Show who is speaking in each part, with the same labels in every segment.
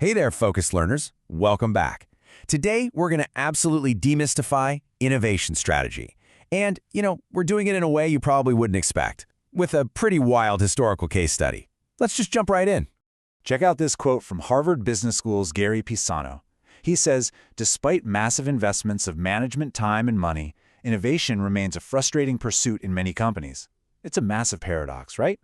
Speaker 1: Hey there, focused learners. Welcome back. Today, we're going to absolutely demystify innovation strategy. And, we're doing it in a way you probably wouldn't expect, with a pretty wild historical case study. Let's just jump right in.
Speaker 2: Check out this quote from Harvard Business School's Gary Pisano. He says, despite massive investments of management time and money, innovation remains a frustrating pursuit in many companies. It's a massive paradox, right?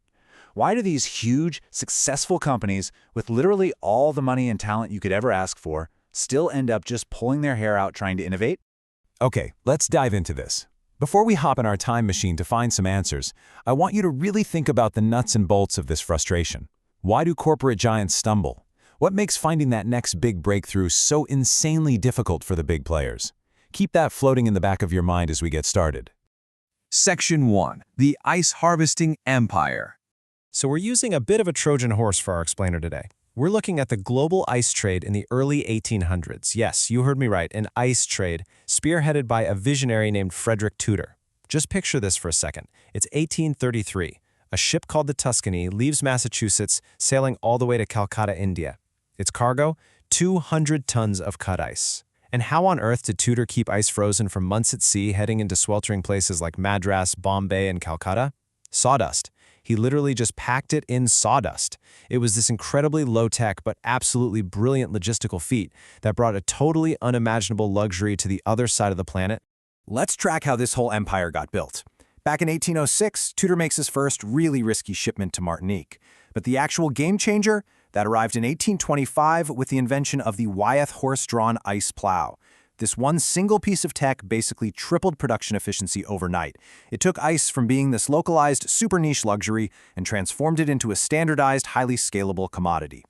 Speaker 2: Why do these huge, successful companies, with literally all the money and talent you could ever ask for, still end up just pulling their hair out trying to innovate?
Speaker 3: Okay, let's dive into this. Before we hop in our time machine to find some answers, I want you to really think about the nuts and bolts of this frustration. Why do corporate giants stumble? What makes finding that next big breakthrough so insanely difficult for the big players? Keep that floating in the back of your mind as we get started.
Speaker 4: Section 1. The Ice Harvesting Empire.
Speaker 5: So we're using a bit of a Trojan horse for our explainer today. We're looking at the global ice trade in the early 1800s. Yes, you heard me right, an ice trade spearheaded by a visionary named Frederick Tudor. Just picture this for a second. It's 1833. A ship called the Tuscany leaves Massachusetts, sailing all the way to Calcutta, India. Its cargo, 200 tons of cut ice. And how on earth did Tudor keep ice frozen for months at sea, heading into sweltering places like Madras, Bombay, and Calcutta? Sawdust. He literally just packed it in sawdust. It was this incredibly low-tech but absolutely brilliant logistical feat that brought a totally unimaginable luxury to the other side of the planet.
Speaker 6: Let's track how this whole empire got built. Back in 1806, Tudor makes his first really risky shipment to Martinique. But the actual game changer, that arrived in 1825 with the invention of the Wyeth horse-drawn ice plow. This one single piece of tech basically tripled production efficiency overnight. It took ice from being this localized, super niche luxury and transformed it into a standardized, highly scalable commodity.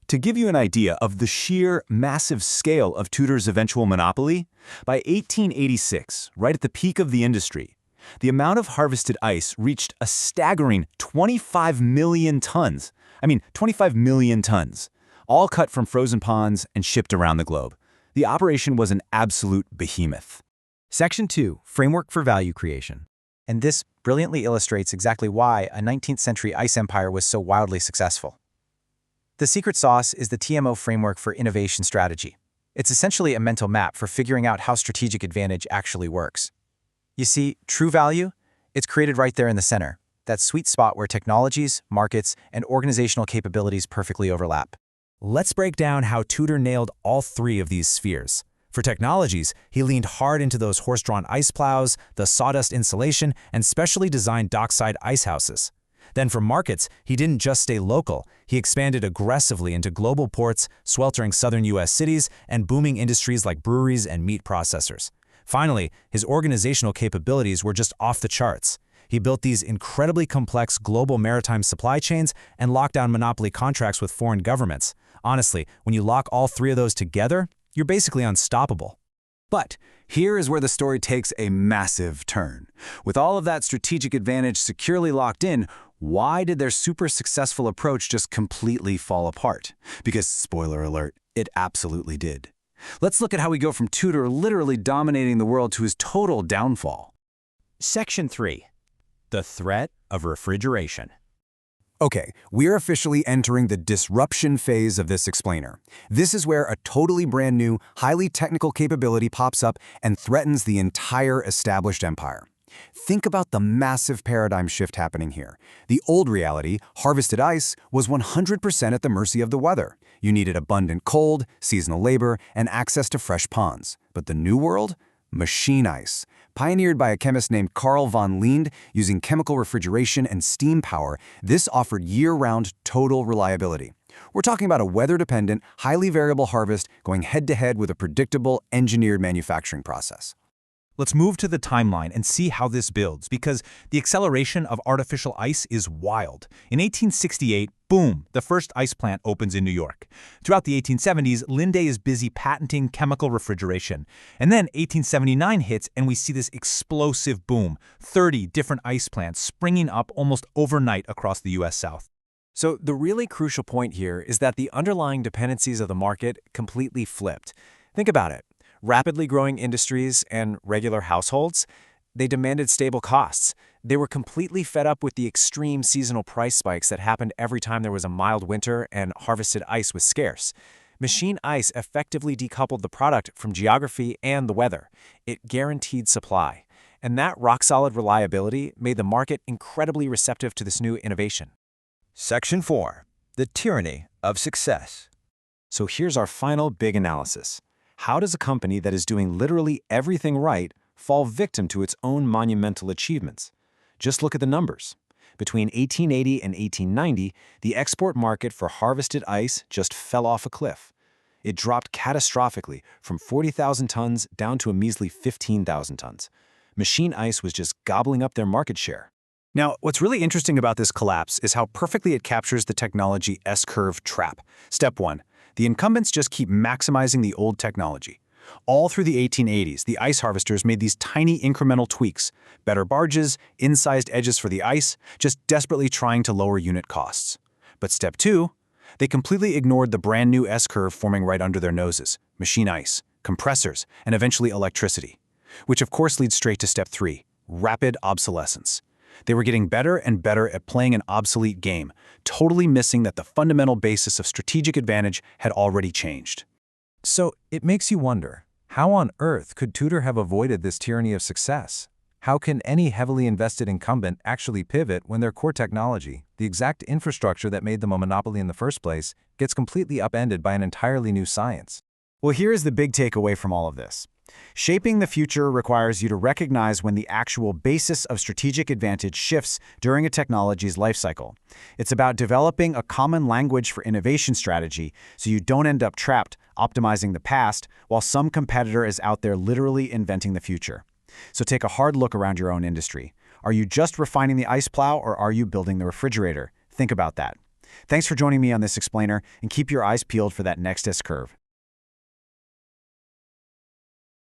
Speaker 2: To give you an idea of the sheer, massive scale of Tudor's eventual monopoly, by 1886, right at the peak of the industry, the amount of harvested ice reached a staggering 25 million tons. 25 million tons, all cut from frozen ponds and shipped around the globe. The operation was an absolute behemoth.
Speaker 7: Section 2, Framework for Value Creation. And this brilliantly illustrates exactly why a 19th century ice empire was so wildly successful. The secret sauce is the TMO framework for innovation strategy. It's essentially a mental map for figuring out how strategic advantage actually works. You see, true value? It's created right there in the center, that sweet spot where technologies, markets, and organizational capabilities perfectly overlap.
Speaker 3: Let's break down how Tudor nailed all three of these spheres. For technologies, he leaned hard into those horse-drawn ice plows, the sawdust insulation, and specially designed dockside ice houses. Then for markets, he didn't just stay local. He expanded aggressively into global ports, sweltering southern U.S. cities, and booming industries like breweries and meat processors. Finally, his organizational capabilities were just off the charts. He built these incredibly complex global maritime supply chains and locked down monopoly contracts with foreign governments. Honestly, when you lock all three of those together, you're basically unstoppable.
Speaker 6: But here is where the story takes a massive turn. With all of that strategic advantage securely locked in, why did their super successful approach just completely fall apart? Because, spoiler alert, it absolutely did. Let's look at how we go from Tudor literally dominating the world to his total downfall.
Speaker 1: Section 3. The Threat of Refrigeration.
Speaker 8: Okay, we're officially entering the disruption phase of this explainer. This is where a totally brand new, highly technical capability pops up and threatens the entire established empire. Think about the massive paradigm shift happening here. The old reality, harvested ice, was 100% at the mercy of the weather. You needed abundant cold, seasonal labor, and access to fresh ponds. But the new world? Machine ice. Pioneered by a chemist named Carl von Linde using chemical refrigeration and steam power, this offered year-round total reliability. We're talking about a weather-dependent, highly variable harvest going head-to-head with a predictable, engineered manufacturing process.
Speaker 9: Let's move to the timeline and see how this builds, because the acceleration of artificial ice is wild. In 1868, boom, the first ice plant opens in New York. Throughout the 1870s, Linde is busy patenting chemical refrigeration. And then 1879 hits and we see this explosive boom, 30 different ice plants springing up almost overnight across the U.S. South.
Speaker 7: So the really crucial point here is that the underlying dependencies of the market completely flipped. Think about it. Rapidly growing industries and regular households, they demanded stable costs. They were completely fed up with the extreme seasonal price spikes that happened every time there was a mild winter and harvested ice was scarce. Machine ice effectively decoupled the product from geography and the weather. It guaranteed supply. And that rock-solid reliability made the market incredibly receptive to this new innovation.
Speaker 1: Section 4. The Tyranny of Success.
Speaker 6: So here's our final big analysis. How does a company that is doing literally everything right fall victim to its own monumental achievements? Just look at the numbers. Between 1880 and 1890, the export market for harvested ice just fell off a cliff. It dropped catastrophically from 40,000 tons down to a measly 15,000 tons. Machine ice was just gobbling up their market share. Now, what's really interesting about this collapse is how perfectly it captures the technology S-curve trap. Step 1. The incumbents just keep maximizing the old technology. All through the 1880s, the ice harvesters made these tiny incremental tweaks, better barges, incised edges for the ice, just desperately trying to lower unit costs. But step 2, they completely ignored the brand new S-curve forming right under their noses, machine ice, compressors, and eventually electricity. Which of course leads straight to step 3, rapid obsolescence. They were getting better and better at playing an obsolete game, totally missing that the fundamental basis of strategic advantage had already changed.
Speaker 3: So it makes you wonder, how on earth could Tudor have avoided this tyranny of success? How can any heavily invested incumbent actually pivot when their core technology, the exact infrastructure that made them a monopoly in the first place, gets completely upended by an entirely new science?
Speaker 7: Well, here is the big takeaway from all of this. Shaping the future requires you to recognize when the actual basis of strategic advantage shifts during a technology's life cycle. It's about developing a common language for innovation strategy so you don't end up trapped optimizing the past while some competitor is out there literally inventing the future. So take a hard look around your own industry. Are you just refining the ice plow or are you building the refrigerator? Think about that. Thanks for joining me on this explainer and keep your eyes peeled for that next S-curve.